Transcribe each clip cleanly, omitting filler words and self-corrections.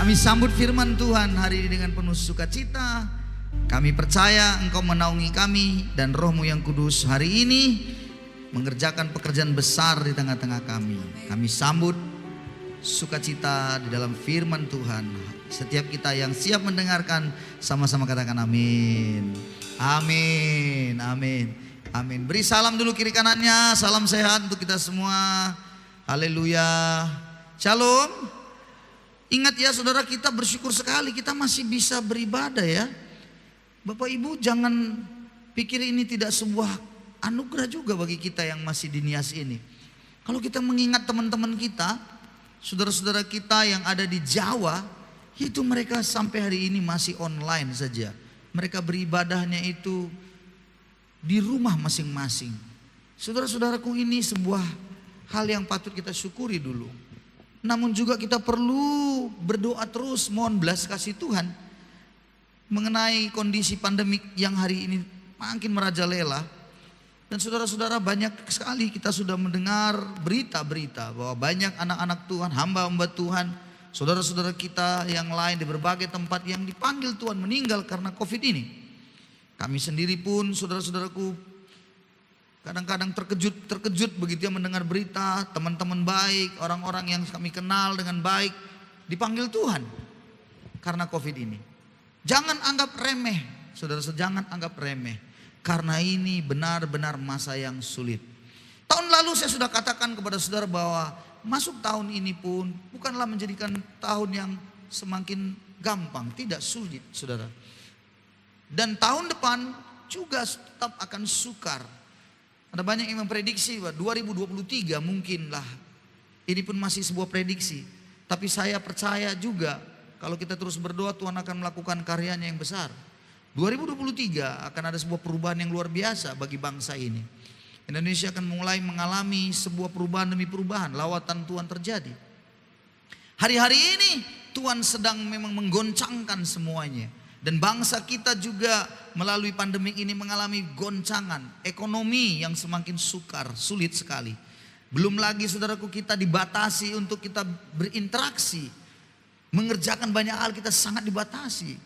Kami sambut firman Tuhan hari ini dengan penuh sukacita. Kami percaya Engkau menaungi kami dan Roh-Mu yang kudus hari ini mengerjakan pekerjaan besar di tengah-tengah kami. Kami sambut sukacita di dalam firman Tuhan. Setiap kita yang siap mendengarkan, sama-sama katakan amin. Amin, amin, amin. Beri salam dulu kiri kanannya. Salam sehat untuk kita semua. Haleluya. Shalom. Ingat ya saudara, kita bersyukur sekali kita masih bisa beribadah ya. Bapak Ibu jangan pikir ini tidak sebuah anugerah juga bagi kita yang masih di Nias ini. Kalau kita mengingat teman-teman kita, saudara-saudara kita yang ada di Jawa, itu mereka sampai hari ini masih online saja. Mereka beribadahnya itu di rumah masing-masing. Saudara-saudaraku, ini sebuah hal yang patut kita syukuri dulu. Namun juga kita perlu berdoa terus, mohon belas kasih Tuhan mengenai kondisi pandemik yang hari ini makin merajalela. Dan saudara-saudara, banyak sekali kita sudah mendengar berita-berita bahwa banyak anak-anak Tuhan, hamba-hamba Tuhan, saudara-saudara kita yang lain di berbagai tempat yang dipanggil Tuhan meninggal karena COVID ini. Kami sendiri pun saudara-saudaraku kadang-kadang terkejut begitu ya mendengar berita teman-teman baik, orang-orang yang kami kenal dengan baik dipanggil Tuhan karena COVID ini. Jangan anggap remeh, saudara-saudara, jangan anggap remeh, karena ini benar-benar masa yang sulit. Tahun lalu saya sudah katakan kepada saudara bahwa masuk tahun ini pun bukanlah menjadikan tahun yang semakin gampang, tidak sulit saudara. Dan tahun depan juga tetap akan sukar. Ada banyak yang memprediksi bahwa 2023 mungkinlah, ini pun masih sebuah prediksi. Tapi saya percaya juga kalau kita terus berdoa, Tuhan akan melakukan karyanya yang besar. 2023 akan ada sebuah perubahan yang luar biasa bagi bangsa ini. Indonesia akan mulai mengalami sebuah perubahan demi perubahan, lawatan Tuhan terjadi. Hari-hari ini Tuhan sedang memang menggoncangkan semuanya. Dan bangsa kita juga melalui pandemi ini mengalami goncangan ekonomi yang semakin sukar, sulit sekali. Belum lagi saudaraku, kita dibatasi untuk kita berinteraksi. Mengerjakan banyak hal kita sangat dibatasi.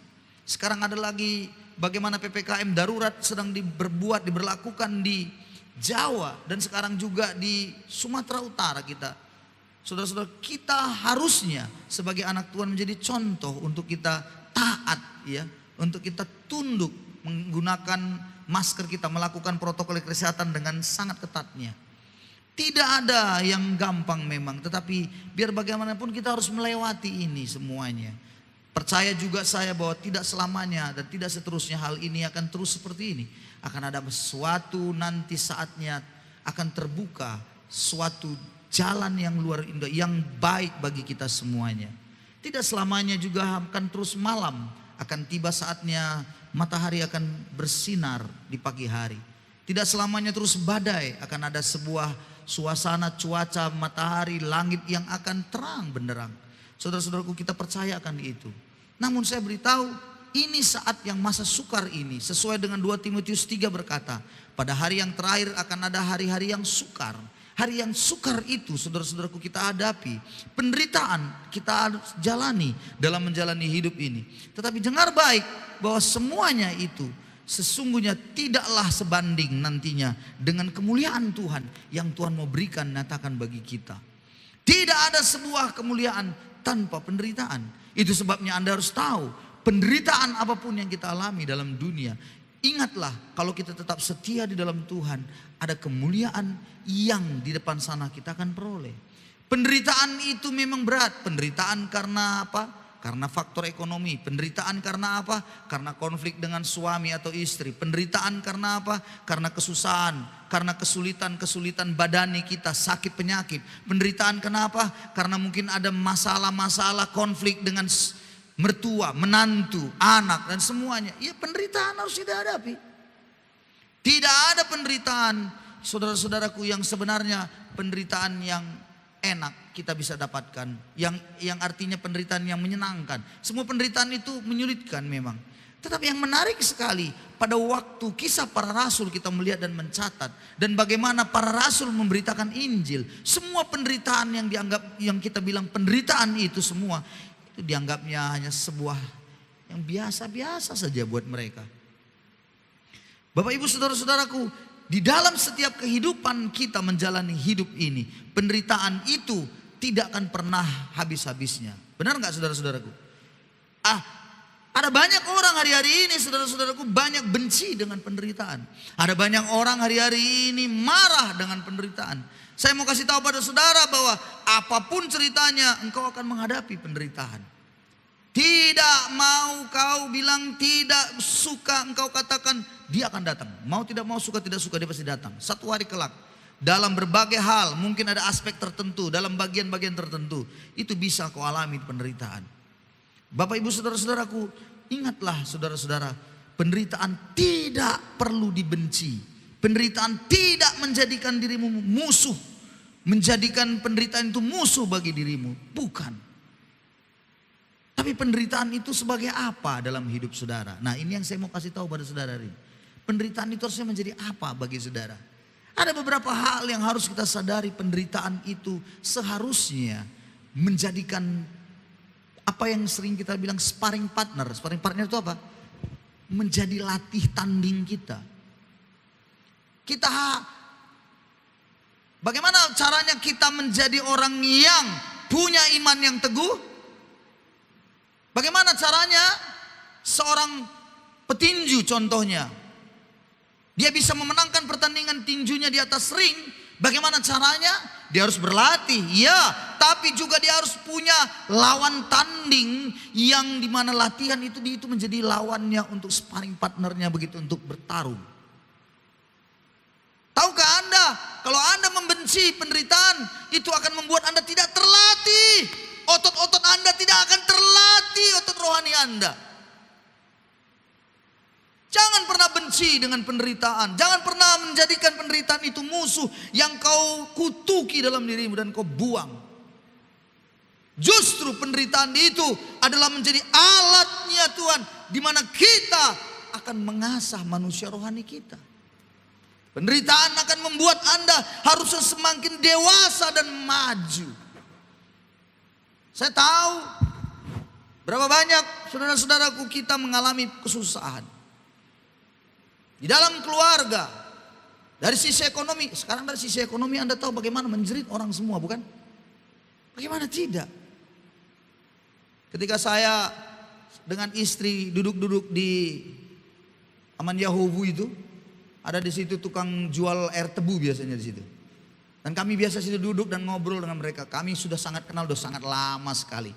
Sekarang ada lagi bagaimana PPKM darurat sedang diberlakukan di Jawa. Dan sekarang juga di Sumatera Utara kita. Saudara-saudara, kita harusnya sebagai anak Tuhan menjadi contoh untuk kita taat ya, untuk kita tunduk menggunakan masker kita, melakukan protokol kesehatan dengan sangat ketatnya. Tidak ada yang gampang memang, tetapi biar bagaimanapun kita harus melewati ini semuanya. Percaya juga saya bahwa tidak selamanya dan tidak seterusnya hal ini akan terus seperti ini. Akan ada sesuatu nanti saatnya akan terbuka suatu jalan yang luar indah, yang baik bagi kita semuanya. Tidak selamanya juga akan terus malam. Akan tiba saatnya matahari akan bersinar di pagi hari. Tidak selamanya terus badai. Akan ada sebuah suasana cuaca matahari langit yang akan terang benderang. Saudara-saudaraku, kita percaya akan itu. Namun saya beritahu, ini saat yang masa sukar ini. Sesuai dengan 2 Timotius 3 berkata, pada hari yang terakhir akan ada hari-hari yang sukar. Hari yang sukar itu saudara-saudaraku kita hadapi. Penderitaan kita jalani dalam menjalani hidup ini. Tetapi dengar baik bahwa semuanya itu sesungguhnya tidaklah sebanding nantinya dengan kemuliaan Tuhan yang Tuhan mau berikan, nyatakan bagi kita. Tidak ada sebuah kemuliaan tanpa penderitaan. Itu sebabnya Anda harus tahu, penderitaan apapun yang kita alami dalam dunia, ingatlah kalau kita tetap setia di dalam Tuhan, ada kemuliaan yang di depan sana kita akan peroleh. Penderitaan itu memang berat. Penderitaan karena apa? Karena faktor ekonomi. Penderitaan karena apa? Karena konflik dengan suami atau istri. Penderitaan karena apa? Karena kesusahan, karena kesulitan badani kita, sakit penyakit. Penderitaan kenapa? Karena mungkin ada masalah-masalah konflik dengan mertua, menantu, anak dan semuanya. Ya, penderitaan harus dihadapi. Tidak ada penderitaan, saudara-saudaraku, yang sebenarnya penderitaan yang enak kita bisa dapatkan, yang artinya penderitaan yang menyenangkan. Semua penderitaan itu menyulitkan memang. Tetapi yang menarik sekali, pada waktu kisah para rasul kita melihat dan mencatat, dan bagaimana para rasul memberitakan Injil. Semua penderitaan yang dianggap, yang kita bilang penderitaan itu semua itu dianggapnya hanya sebuah yang biasa-biasa saja buat mereka. Bapak Ibu saudara-saudaraku, di dalam setiap kehidupan kita menjalani hidup ini, penderitaan itu tidak akan pernah habis-habisnya. Benar nggak saudara-saudaraku? Ada banyak orang hari-hari ini saudara-saudaraku banyak benci dengan penderitaan. Ada banyak orang hari-hari ini marah dengan penderitaan. Saya mau kasih tahu pada saudara bahwa apapun ceritanya engkau akan menghadapi penderitaan. Tidak mau kau bilang tidak suka, engkau katakan dia akan datang. Mau tidak mau, suka tidak suka, dia pasti datang. Satu hari kelak. Dalam berbagai hal, mungkin ada aspek tertentu, dalam bagian-bagian tertentu, itu bisa kau alami penderitaan. Bapak Ibu saudara-saudaraku, ingatlah saudara-saudara, penderitaan tidak perlu dibenci. Penderitaan tidak menjadikan dirimu musuh, menjadikan penderitaan itu musuh bagi dirimu. Bukan. Tapi penderitaan itu sebagai apa dalam hidup saudara? Nah, ini yang saya mau kasih tahu pada saudara ini. Penderitaan itu harusnya menjadi apa bagi saudara? Ada beberapa hal yang harus kita sadari. Penderitaan itu seharusnya menjadikan apa yang sering kita bilang sparring partner. Sparring partner itu apa? Menjadi latih tanding kita. Bagaimana caranya kita menjadi orang yang punya iman yang teguh? Bagaimana caranya seorang petinju contohnya, dia bisa memenangkan pertandingan tinjunya di atas ring? Bagaimana caranya? Dia harus berlatih, ya, tapi juga dia harus punya lawan tanding yang dimana latihan itu menjadi lawannya untuk sparring partnernya begitu untuk bertarung. Tahukah Anda, kalau Anda membenci penderitaan, itu akan membuat Anda tidak terlatih. Otot-otot Anda tidak akan terlatih, otot rohani Anda. Jangan pernah benci dengan penderitaan. Jangan pernah menjadikan penderitaan itu musuh yang kau kutuki dalam dirimu dan kau buang. Justru penderitaan itu adalah menjadi alatnya Tuhan, di mana kita akan mengasah manusia rohani kita. Penderitaan akan membuat Anda harusnya semakin dewasa dan maju. Saya tahu berapa banyak saudara-saudaraku kita mengalami kesusahan di dalam keluarga, dari sisi ekonomi. Sekarang dari sisi ekonomi Anda tahu bagaimana menjerit orang semua, bukan? Bagaimana tidak? Ketika saya dengan istri duduk-duduk di Aman Yahovu itu, ada di situ tukang jual air tebu biasanya di situ. Dan kami biasa situ duduk dan ngobrol dengan mereka. Kami sudah sangat kenal, sudah sangat lama sekali.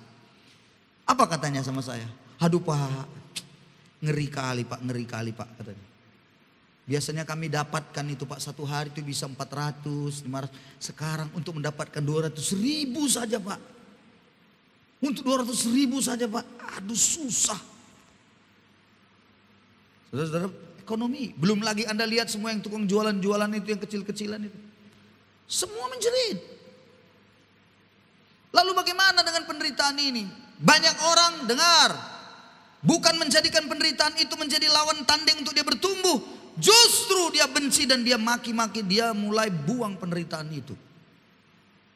Apa katanya sama saya? Aduh Pak, ngeri kali Pak katanya. Biasanya kami dapatkan itu Pak, satu hari itu bisa 400, 500. Sekarang untuk mendapatkan 200.000 saja Pak. Untuk 200.000 saja Pak, aduh susah. Saudara-saudara, ekonomi. Belum lagi Anda lihat semua yang tukang jualan-jualan itu, yang kecil-kecilan itu. Semua menjerit. Lalu bagaimana dengan penderitaan ini? Banyak orang dengar, bukan menjadikan penderitaan itu menjadi lawan tanding untuk dia bertumbuh. Justru dia benci dan dia maki-maki, dia mulai buang penderitaan itu.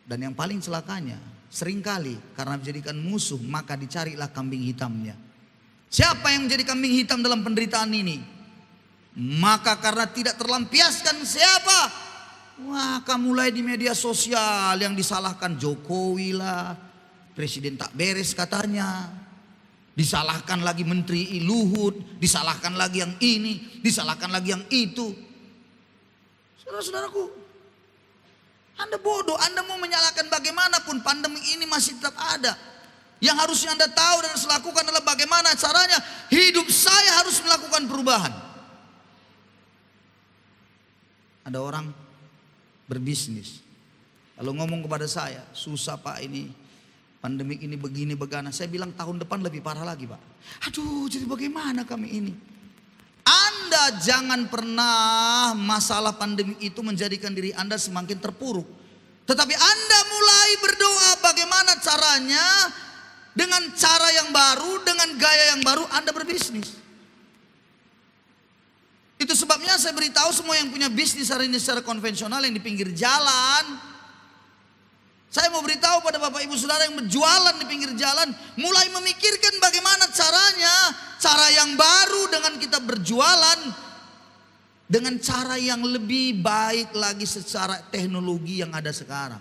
Dan yang paling celakanya, seringkali karena dijadikan musuh, maka dicarilah kambing hitamnya. Siapa yang menjadi kambing hitam dalam penderitaan ini? Maka karena tidak terlampiaskan siapa? Maka mulai di media sosial yang disalahkan Jokowi lah, presiden tak beres katanya, disalahkan lagi Menteri Luhut, disalahkan lagi yang ini, disalahkan lagi yang itu. Saudara-saudaraku, Anda bodoh. Anda mau menyalahkan bagaimanapun, pandemi ini masih tetap ada. Yang harusnya Anda tahu dan harus lakukan adalah bagaimana caranya hidup saya harus melakukan perubahan. Ada orang berbisnis, kalau ngomong kepada saya, susah Pak ini, pandemik ini begini begana. Saya bilang tahun depan lebih parah lagi Pak. Aduh, jadi bagaimana kami ini? Anda jangan pernah masalah pandemi itu menjadikan diri Anda semakin terpuruk. Tetapi Anda mulai berdoa bagaimana caranya, dengan cara yang baru, dengan gaya yang baru Anda berbisnis. Itu sebabnya saya beritahu semua yang punya bisnis hari ini secara konvensional yang di pinggir jalan. Saya mau beritahu pada Bapak Ibu Saudara yang berjualan di pinggir jalan, mulai memikirkan bagaimana caranya, cara yang baru dengan kita berjualan dengan cara yang lebih baik lagi secara teknologi yang ada sekarang.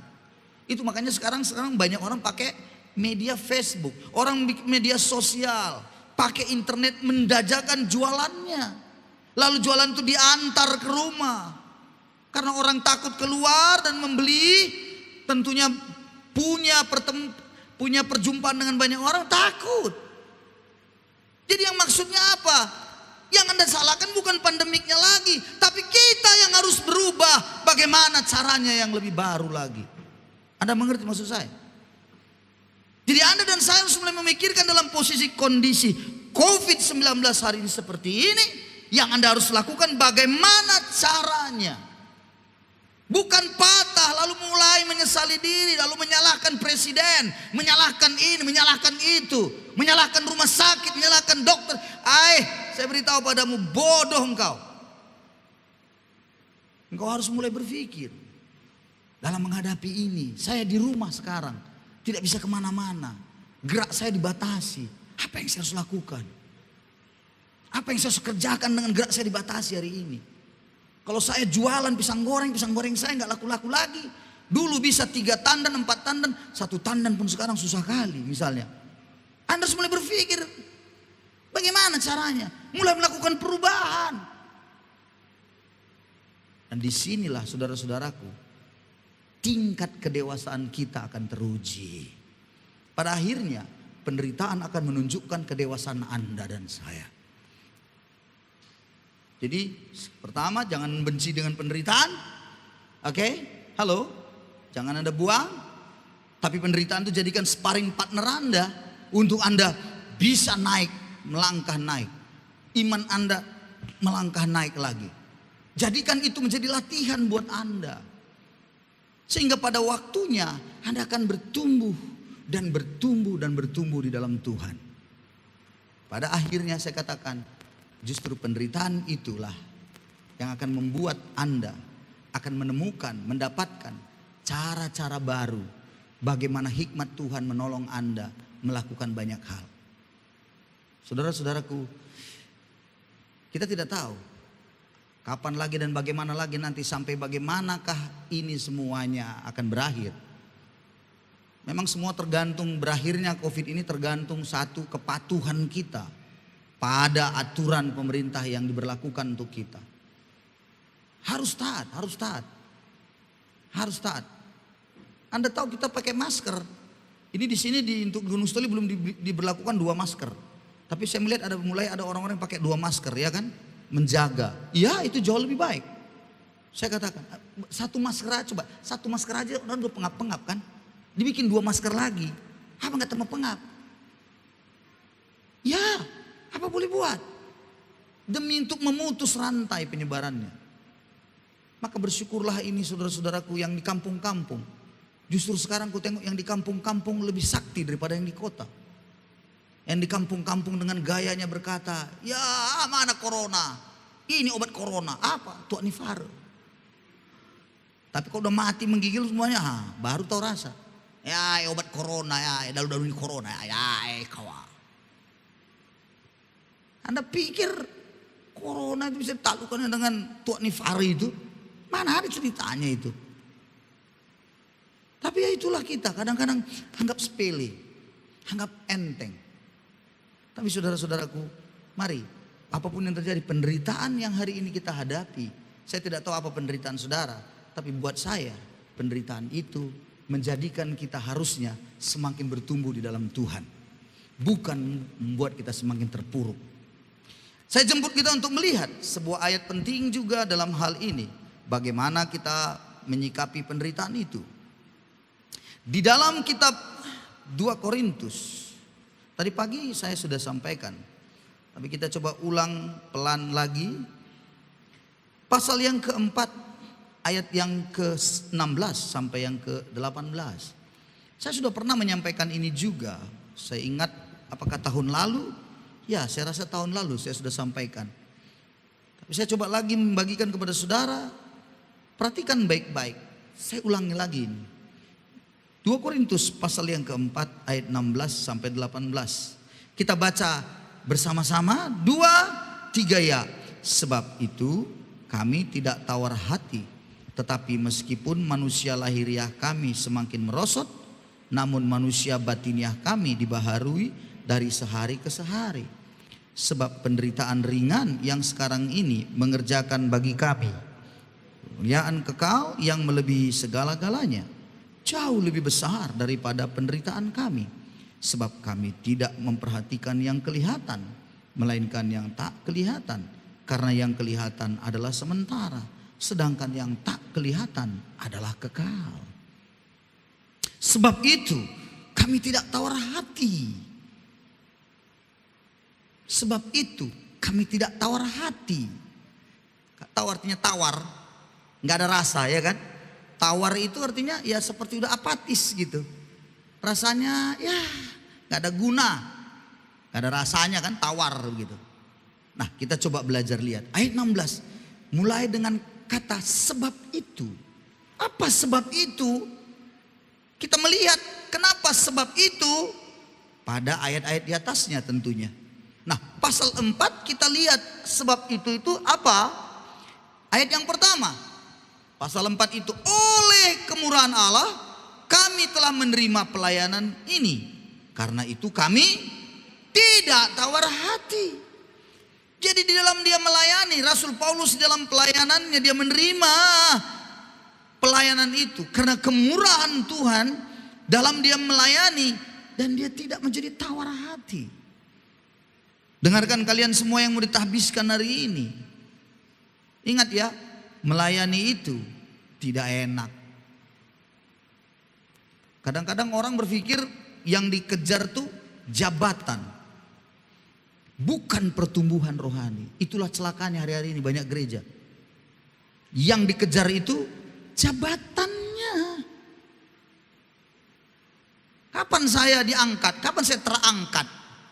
Itu makanya sekarang banyak orang pakai media Facebook, orang media sosial, pakai internet mendajakan jualannya. Lalu jualan itu diantar ke rumah. Karena orang takut keluar dan membeli, tentunya punya perjumpaan dengan banyak orang, takut. Jadi yang maksudnya apa? Yang Anda salahkan bukan pandemiknya lagi, tapi kita yang harus berubah. Bagaimana caranya yang lebih baru lagi? Anda mengerti maksud saya? Jadi Anda dan saya harus mulai memikirkan dalam posisi kondisi COVID-19 hari ini seperti ini. Yang Anda harus lakukan bagaimana caranya. Bukan patah lalu mulai menyesali diri, lalu menyalahkan presiden, menyalahkan ini, menyalahkan itu, menyalahkan rumah sakit, menyalahkan dokter. Saya beritahu padamu, bodoh engkau. Engkau harus mulai berpikir dalam menghadapi ini. Saya di rumah sekarang, tidak bisa kemana-mana. Gerak saya dibatasi. Apa yang saya harus lakukan? Apa yang saya harus kerjakan dengan gerak saya dibatasi hari ini? Kalau saya jualan pisang goreng saya nggak laku-laku lagi. Dulu bisa 3 tandan, 4 tandan, 1 tandan pun sekarang susah kali misalnya. Anda harus mulai berpikir, bagaimana caranya? Mulai melakukan perubahan. Dan disinilah saudara-saudaraku, tingkat kedewasaan kita akan teruji. Pada akhirnya penderitaan akan menunjukkan kedewasaan Anda dan saya. Jadi pertama, jangan benci dengan penderitaan. Oke? Halo? Jangan Anda buang. Tapi penderitaan itu jadikan sparring partner Anda untuk Anda bisa naik, melangkah naik. Iman Anda melangkah naik lagi. Jadikan itu menjadi latihan buat Anda. Sehingga pada waktunya Anda akan bertumbuh dan bertumbuh dan bertumbuh di dalam Tuhan. Pada akhirnya saya katakan, justru penderitaan itulah yang akan membuat Anda akan menemukan, mendapatkan cara-cara baru. Bagaimana hikmat Tuhan menolong Anda melakukan banyak hal. Saudara-saudaraku, kita tidak tahu kapan lagi dan bagaimana lagi nanti, sampai bagaimanakah ini semuanya akan berakhir. Memang semua tergantung, berakhirnya COVID ini tergantung satu, kepatuhan kita pada aturan pemerintah yang diberlakukan untuk kita. Harus taat, harus taat. Harus taat. Anda tahu kita pakai masker. Ini di sini untuk Gunung Stoli belum diberlakukan 2 masker. Tapi saya melihat mulai ada orang-orang yang pakai 2 masker, ya kan? Menjaga. Ya, itu jauh lebih baik. Saya katakan, 1 masker aja coba. 1 masker aja orang udah pengap-pengap kan? Dibikin 2 masker lagi. Apa nggak tambah pengap? Ya. Apa boleh buat? Demi untuk memutus rantai penyebarannya. Maka bersyukurlah ini saudara-saudaraku yang di kampung-kampung. Justru sekarang ku tengok yang di kampung-kampung lebih sakti daripada yang di kota. Yang di kampung-kampung dengan gayanya berkata, ya mana corona? Ini obat corona. Apa? Tuak Nifar. Tapi kalau udah mati menggigil semuanya, baru tahu rasa. Ya obat corona, ya dalu-dalu ini corona, ya kawan. Anda pikir corona itu bisa ditaklukkan dengan Tuak Nifar itu? Mana ada ceritanya itu? Tapi ya itulah kita, kadang-kadang anggap sepele, anggap enteng. Tapi saudara-saudaraku, mari, apapun yang terjadi, penderitaan yang hari ini kita hadapi, saya tidak tahu apa penderitaan saudara, tapi buat saya penderitaan itu menjadikan kita harusnya semakin bertumbuh di dalam Tuhan, bukan membuat kita semakin terpuruk. Saya jemput kita untuk melihat sebuah ayat penting juga dalam hal ini. Bagaimana kita menyikapi penderitaan itu. Di dalam kitab 2 Korintus. Tadi pagi saya sudah sampaikan. Tapi kita coba ulang pelan lagi. Pasal yang keempat, ayat yang ke-16 sampai yang ke-18. Saya sudah pernah menyampaikan ini juga. Saya ingat apakah tahun lalu? Ya, saya rasa tahun lalu saya sudah sampaikan. Tapi saya coba lagi membagikan kepada saudara. Perhatikan baik-baik. Saya ulangi lagi ini. 2 2 Korintus pasal yang keempat ayat 16 sampai 18. Kita baca bersama-sama 2, 3 ya. Sebab itu kami tidak tawar hati, tetapi meskipun manusia lahiriah kami semakin merosot, namun manusia batiniah kami dibaharui dari sehari ke sehari. Sebab penderitaan ringan yang sekarang ini mengerjakan bagi kami kemuliaan kekal yang melebihi segala-galanya, jauh lebih besar daripada penderitaan kami. Sebab kami tidak memperhatikan yang kelihatan, melainkan yang tak kelihatan. Karena yang kelihatan adalah sementara, sedangkan yang tak kelihatan adalah kekal. Sebab itu kami tidak tawar hati. Sebab itu kami tidak tawar hati. Tawar artinya tawar, nggak ada rasa, ya kan? Tawar itu artinya ya seperti udah apatis gitu. Rasanya ya nggak ada guna, nggak ada rasanya kan, tawar gitu. Nah, kita coba belajar lihat ayat 16. Mulai dengan kata sebab itu. Apa sebab itu? Kita melihat kenapa sebab itu pada ayat-ayat di atasnya tentunya. Nah, pasal 4 kita lihat sebab itu apa? Ayat yang pertama. Pasal 4 itu, oleh kemurahan Allah kami telah menerima pelayanan ini. Karena itu kami tidak tawar hati. Jadi di dalam dia melayani, Rasul Paulus di dalam pelayanannya dia menerima pelayanan itu. Karena kemurahan Tuhan dalam dia melayani, dan dia tidak menjadi tawar hati. Dengarkan kalian semua yang mau ditahbiskan hari ini. Ingat ya, melayani itu tidak enak. Kadang-kadang orang berpikir yang dikejar tuh jabatan, bukan pertumbuhan rohani. Itulah celakanya hari-hari ini banyak gereja. Yang dikejar itu jabatannya. Kapan saya diangkat? Kapan saya terangkat?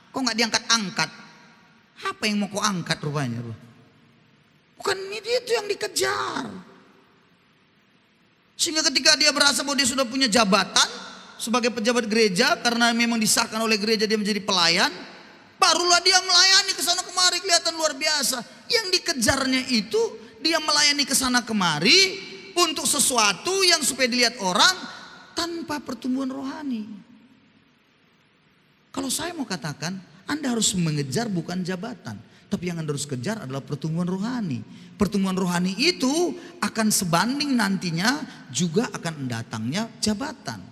Kok nggak diangkat-angkat? Apa yang mau kau angkat rupanya? Bukan itu yang dikejar. Sehingga ketika dia berasa bahwa dia sudah punya jabatan sebagai pejabat gereja, karena memang disahkan oleh gereja dia menjadi pelayan, barulah dia melayani ke sana kemari, kelihatan luar biasa. Yang dikejarnya itu dia melayani ke sana kemari untuk sesuatu yang supaya dilihat orang, tanpa pertumbuhan rohani. Kalau saya mau katakan, Anda harus mengejar bukan jabatan, tapi yang Anda harus kejar adalah pertumbuhan rohani. Pertumbuhan rohani itu akan sebanding nantinya juga akan datangnya jabatan.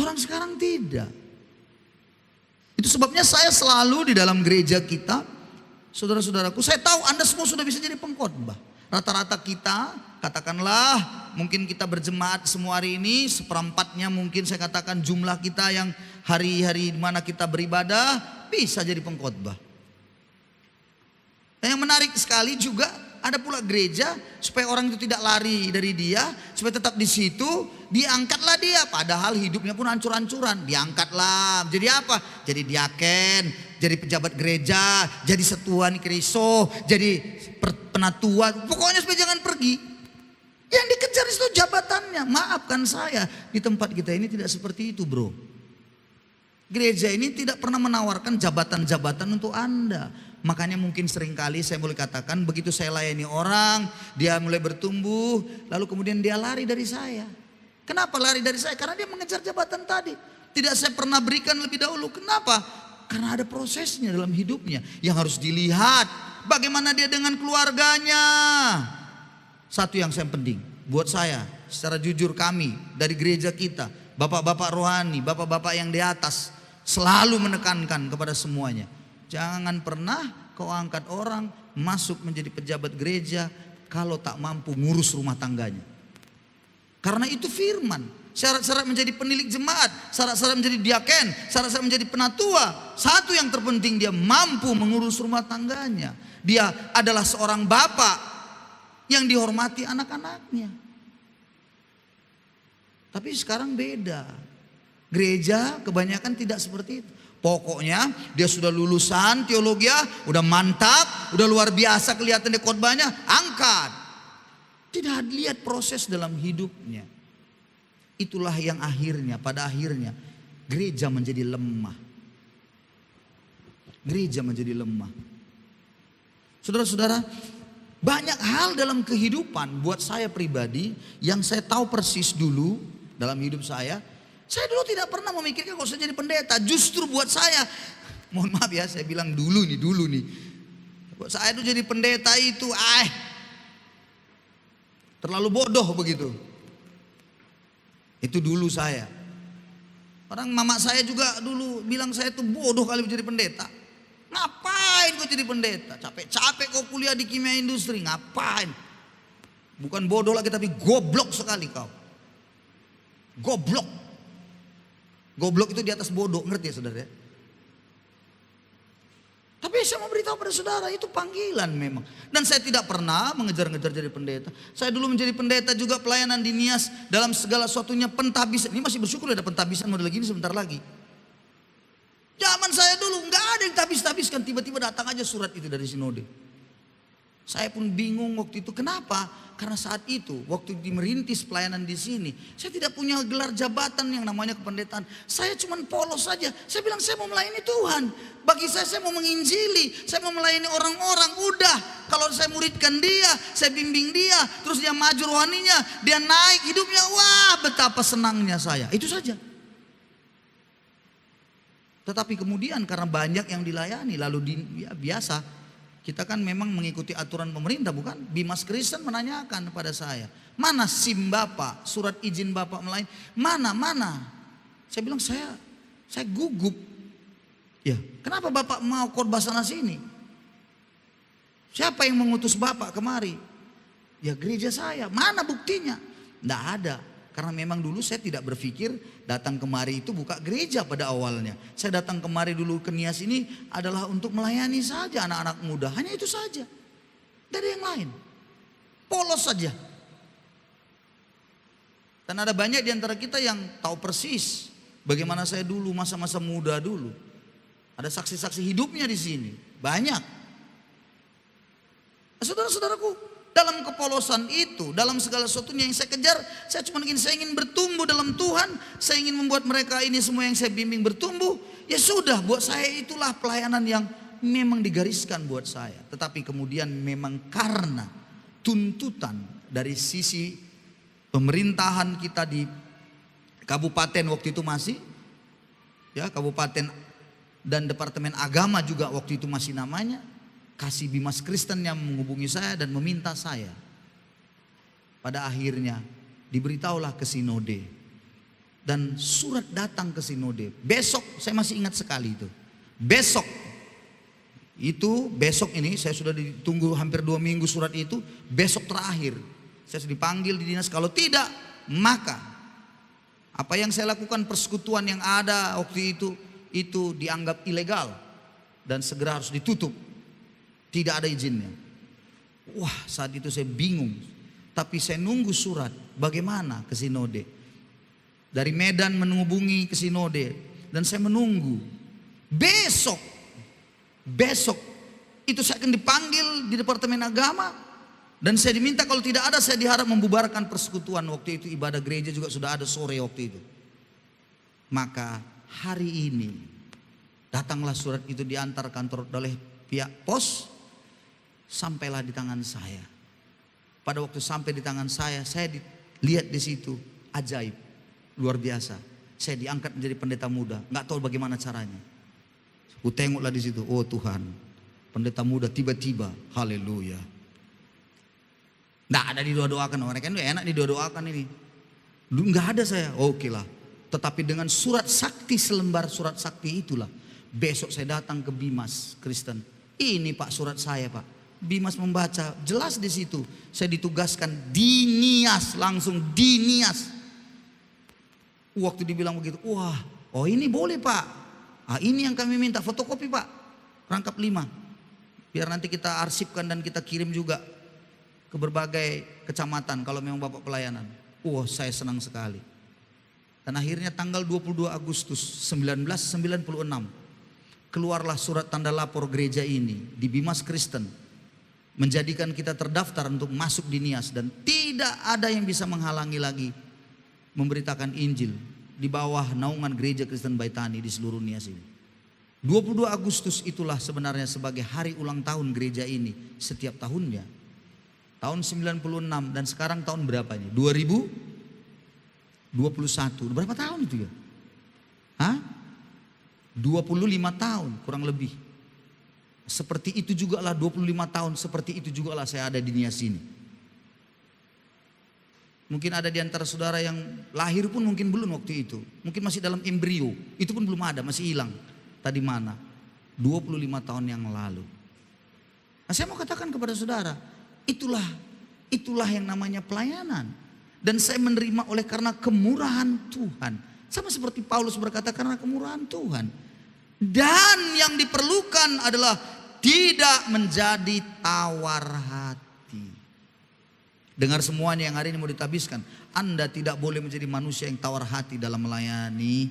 Orang sekarang tidak. Itu sebabnya saya selalu di dalam gereja kita, saudara-saudaraku, saya tahu Anda semua sudah bisa jadi pengkhotbah. Rata-rata kita, katakanlah mungkin kita berjemaat semua hari ini, seperempatnya mungkin saya katakan jumlah kita yang hari-hari mana kita beribadah bisa jadi pengkhotbah. Dan yang menarik sekali juga ada pula gereja supaya orang itu tidak lari dari dia, supaya tetap di situ, diangkatlah dia. Padahal hidupnya pun hancur-hancuran, diangkatlah. Jadi apa? Jadi diaken, jadi pejabat gereja, jadi setuan Kristo, jadi penatua. Pokoknya supaya jangan pergi. Yang dikejar itu jabatannya. Maafkan saya, di tempat kita ini tidak seperti itu, bro. Gereja ini tidak pernah menawarkan jabatan-jabatan untuk Anda. Makanya mungkin seringkali saya boleh katakan, begitu saya layani orang, dia mulai bertumbuh, lalu kemudian dia lari dari saya. Kenapa lari dari saya? Karena dia mengejar jabatan tadi. Tidak saya pernah berikan lebih dahulu. Kenapa? Karena ada prosesnya dalam hidupnya yang harus dilihat. Bagaimana dia dengan keluarganya. Satu yang saya penting buat saya, secara jujur kami dari gereja kita, bapak-bapak rohani, bapak-bapak yang di atas, selalu menekankan kepada semuanya. Jangan pernah kau angkat orang masuk menjadi pejabat gereja kalau tak mampu ngurus rumah tangganya. Karena itu firman. Syarat-syarat menjadi penilik jemaat, syarat-syarat menjadi diaken, syarat-syarat menjadi penatua. Satu yang terpenting, dia mampu mengurus rumah tangganya. Dia adalah seorang bapak yang dihormati anak-anaknya. Tapi sekarang beda. Gereja kebanyakan tidak seperti itu. Pokoknya dia sudah lulusan teologi, udah mantap, udah luar biasa kelihatan di khotbahnya, angkat. Tidak lihat proses dalam hidupnya. Itulah yang pada akhirnya gereja menjadi lemah. Gereja menjadi lemah. Saudara-saudara, banyak hal dalam kehidupan buat saya pribadi yang saya tahu persis dulu dalam hidup saya. Saya dulu tidak pernah memikirkan kalau saya jadi pendeta. Justru buat saya, mohon maaf ya, saya bilang dulu nih. Buat saya itu jadi pendeta itu terlalu bodoh begitu. Itu dulu saya. Orang mama saya juga dulu bilang saya itu bodoh kali jadi pendeta. Ngapain kau jadi pendeta? Capek-capek kau kuliah di kimia industri, ngapain? Bukan bodoh lagi tapi goblok sekali kau. Goblok. Goblok itu di atas bodoh, ngerti ya saudara? Tapi saya mau beritahu pada saudara, itu panggilan memang. Dan saya tidak pernah mengejar-ngejar jadi pendeta. Saya dulu menjadi pendeta juga pelayanan di Nias dalam segala sesuatunya pentahbisan. Ini masih bersyukur ada pentahbisan model gini sebentar lagi. Zaman saya dulu nggak ada yang tabis-tabiskan, tiba-tiba datang aja surat itu dari sinode. Saya pun bingung waktu itu, kenapa? Karena saat itu waktu merintis pelayanan di sini, saya tidak punya gelar jabatan yang namanya kependetaan. Saya cuma polos saja. Saya bilang saya mau melayani Tuhan. Bagi saya mau menginjili, saya mau melayani orang-orang. Udah, kalau saya muridkan dia, saya bimbing dia, terus dia maju rohaninya, dia naik hidupnya, wah betapa senangnya saya. Itu saja. Tetapi kemudian karena banyak yang dilayani, lalu biasa. Kita kan memang mengikuti aturan pemerintah, bukan? Bimas Kristen menanyakan kepada saya, mana SIM Bapak, surat izin Bapak melayani, mana? Saya bilang saya gugup. Ya, kenapa Bapak mau khotbah sana sini? Siapa yang mengutus Bapak kemari? Ya gereja saya, mana buktinya? Tidak ada. Karena memang dulu saya tidak berpikir datang kemari itu buka gereja pada awalnya. Saya datang kemari dulu ke Nias ini adalah untuk melayani saja anak-anak muda. Hanya itu saja. Tidak ada yang lain. Polos saja. Dan ada banyak di antara kita yang tahu persis bagaimana saya dulu masa-masa muda dulu. Ada saksi-saksi hidupnya di sini. Banyak. Saudara-saudaraku, dalam kepolosan itu, dalam segala sesuatunya yang saya kejar, saya ingin bertumbuh dalam Tuhan. Saya ingin membuat mereka ini semua yang saya bimbing bertumbuh. Ya sudah, buat saya itulah pelayanan yang memang digariskan buat saya. Tetapi kemudian memang karena tuntutan dari sisi pemerintahan kita di kabupaten waktu itu masih, ya kabupaten dan departemen agama juga waktu itu masih namanya. Kasih Bimas Kristen yang menghubungi saya dan meminta saya. Pada akhirnya diberitahulah ke sinode. Dan surat datang ke sinode. Besok, saya masih ingat sekali itu. Besok ini saya sudah ditunggu hampir 2 minggu surat itu. Besok terakhir saya dipanggil di dinas. Kalau tidak, maka apa yang saya lakukan, persekutuan yang ada waktu itu dianggap ilegal dan segera harus ditutup. Tidak ada izinnya. Wah, saat itu saya bingung. Tapi saya nunggu surat. Bagaimana ke sinode? Dari Medan menghubungi ke sinode. Dan saya menunggu. Besok itu saya akan dipanggil di Departemen Agama. Dan saya diminta kalau tidak ada, saya diharap membubarkan persekutuan. Waktu itu ibadah gereja juga sudah ada sore waktu itu. Maka hari ini datanglah surat itu diantar kantor oleh pihak pos. Sampailah di tangan saya. Pada waktu sampai di tangan saya lihat di situ ajaib, luar biasa. Saya diangkat menjadi pendeta muda, nggak tahu bagaimana caranya. Aku tengoklah di situ, oh Tuhan, pendeta muda tiba-tiba, haleluya. Nggak ada didoa-doakan, mereka kan enak didoa-doakan ini. Dulu nggak ada saya, oke lah. Tetapi dengan surat sakti, selembar surat sakti itulah, besok saya datang ke Bimas Kristen. Ini Pak surat saya Pak. Bimas membaca, jelas di situ. Saya ditugaskan di Nias, langsung di Nias. Waktu dibilang begitu, wah, oh ini boleh Pak. Ini yang kami minta, fotokopi Pak. Rangkap 5. Biar nanti kita arsipkan dan kita kirim juga ke berbagai kecamatan kalau memang Bapak pelayanan. Wah, saya senang sekali. Dan akhirnya tanggal 22 Agustus 1996 keluarlah surat tanda lapor gereja ini di Bimas Kristen. Menjadikan kita terdaftar untuk masuk di Nias. Dan tidak ada yang bisa menghalangi lagi memberitakan Injil di bawah naungan Gereja Kristen Baitani di seluruh Nias ini. 22 Agustus itulah sebenarnya sebagai hari ulang tahun gereja ini setiap tahunnya. Tahun 96 dan sekarang tahun berapa ini? 2021. Berapa tahun itu ya? Hah? 25 tahun kurang lebih. Seperti itu juga lah 25 tahun, seperti itu juga lah saya ada di Nias ini. Mungkin ada di antara saudara yang lahir pun mungkin belum waktu itu. Mungkin masih dalam embrio, itu pun belum ada, masih hilang. Tadi mana? 25 tahun yang lalu. Nah, saya mau katakan kepada saudara, itulah yang namanya pelayanan. Dan saya menerima oleh karena kemurahan Tuhan. Sama seperti Paulus berkata, karena kemurahan Tuhan. Dan yang diperlukan adalah tidak menjadi tawar hati. Dengar semuanya yang hari ini mau ditabiskan. Anda tidak boleh menjadi manusia yang tawar hati dalam melayani.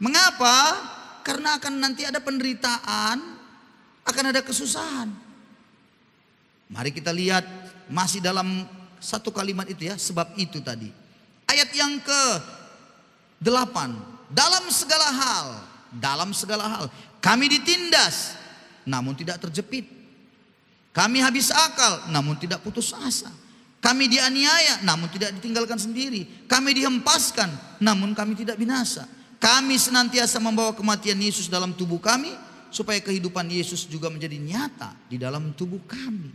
Mengapa? Karena akan nanti ada penderitaan, akan ada kesusahan. Mari kita lihat masih dalam satu kalimat itu ya, sebab itu tadi. Ayat yang ke-8. Dalam segala hal kami ditindas namun tidak terjepit. Kami habis akal namun tidak putus asa. Kami dianiaya namun tidak ditinggalkan sendiri. Kami dihempaskan namun kami tidak binasa. Kami senantiasa membawa kematian Yesus dalam tubuh kami, supaya kehidupan Yesus juga menjadi nyata di dalam tubuh kami.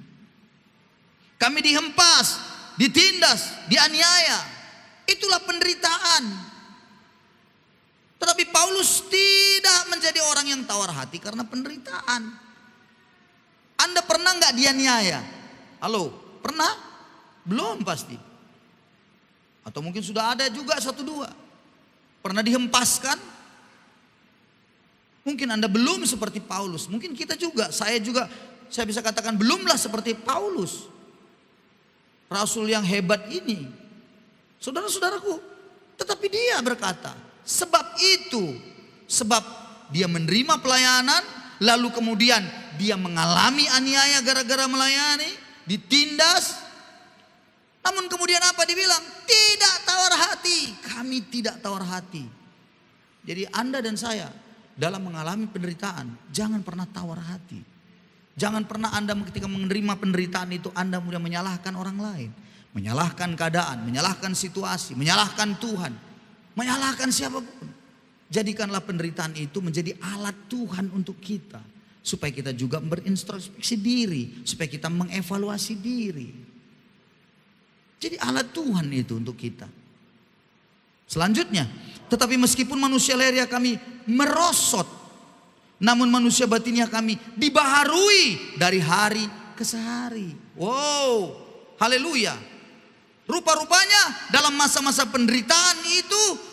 Kami dihempas, ditindas, dianiaya. Itulah penderitaan. Tetapi Paulus tidak menjadi orang yang tawar hati karena penderitaan. Anda pernah nggak dianiaya? Halo, pernah? Belum pasti. Atau mungkin sudah ada juga satu dua. Pernah dihempaskan? Mungkin Anda belum seperti Paulus. Mungkin kita juga, saya bisa katakan belumlah seperti Paulus. Rasul yang hebat ini. Saudara-saudaraku, tetapi dia berkata, sebab dia menerima pelayanan, lalu kemudian dia mengalami aniaya gara-gara melayani, ditindas. Namun kemudian apa dibilang? Tidak tawar hati. Kami tidak tawar hati. Jadi Anda dan saya dalam mengalami penderitaan, jangan pernah tawar hati. Jangan pernah Anda ketika menerima penderitaan itu Anda mudah menyalahkan orang lain. Menyalahkan keadaan, menyalahkan situasi, menyalahkan Tuhan. Menyalahkan siapapun. Jadikanlah penderitaan itu menjadi alat Tuhan untuk kita. Supaya kita juga berintrospeksi diri. Supaya kita mengevaluasi diri. Jadi alat Tuhan itu untuk kita. Selanjutnya, tetapi meskipun manusia lahiriah kami merosot, namun manusia batiniah kami dibaharui dari hari ke hari. Wow, haleluya. Rupa-rupanya dalam masa-masa penderitaan itu,